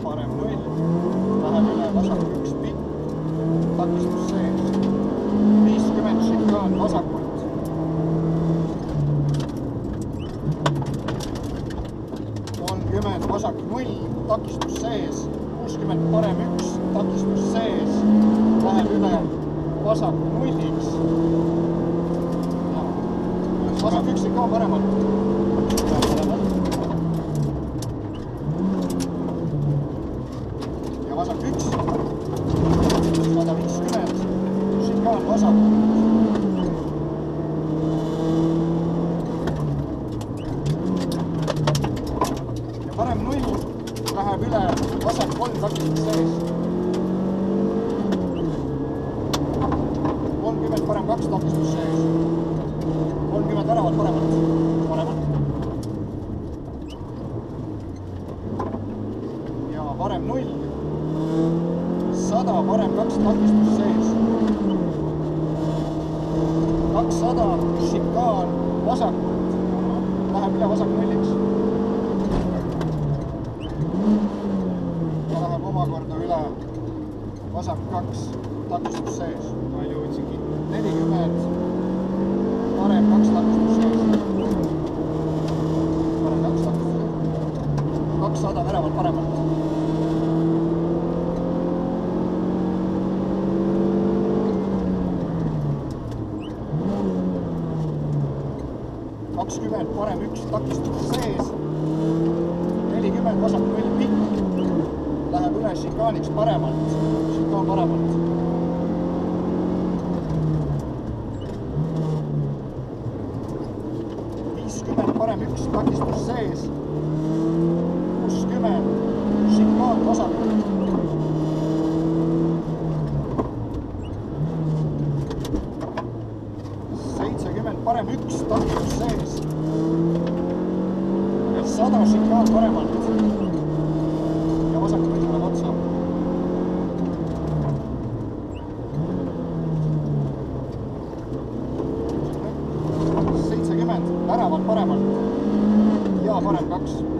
parem 0, läheb üle vasak 1 pikk, takistus sees, 50 šikaan vasakult, 30 vasak 0, takistus sees, 60 parem 1, takistus sees, läheb üle vasak 0-iks, vasak 1 ikka paremalt. Ja vasak 1, 150, šikaan vasak. Ja parem 0 läheb üle vasak 3 takistus sees. 30 parem 2 takistus sees. 30 väravat paremalt. Ja parem 0. 100 parem 2 takistus sees. 200 šikaan vasakult. Läheb üle vasak 0-iks. Ja läheb omakorda üle vasak 2 takistus sees. 40 parem 2 takistus sees. Parem 2 takistus sees. 200 väravat paremalt. Parem 1 takistus sees, 40 vasak 0 pikk, läheb üle šikaaniks paremalt, šikaan paremalt. 50 parem 1 takistus sees, 60 šikaan vasakult. 70 parem 1 takistus sees. 100 šikaan paremalt ja vasak võit tuleb otsa. 70 väravat paremalt ja parem 2.